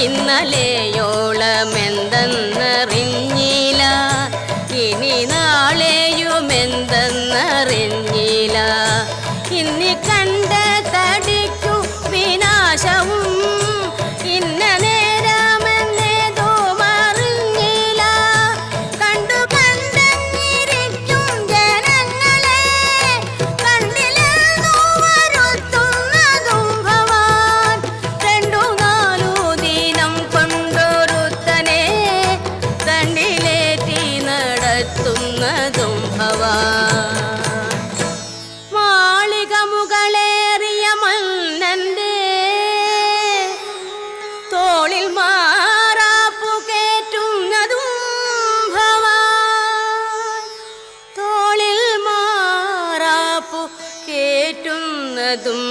ഇന്നലെയോളമെന്തെന്നറിഞ്ഞില്ല, ഇനി നാളെയുമെന്തെന്നറിഞ്ഞില്ല. ഇന്നി കണ്ട തടിക്കു വിനാശവും ഇന്ന നേരമെന്നേതും അറിഞ്ഞില്ല. കണ്ടു കണ്ടെന്നിരിക്കും ജനങ്ങളെ കണ്ടില്ലെന്നു വരുത്തുന്നതും ഭവാൻ. 2-4 ദിനം കൊണ്ടൊരുത്തനെ തണ്ടിലേറ്റി നടത്തുന്നതും ഭവാൻ. മാളിക മുകളേറിയ മന്നന്റെ തോളിൽ മാറാപ്പു കേറ്റുന്നതും ഭവാൻ. തോളിൽ മാറാപ്പു കേറ്റുന്നതും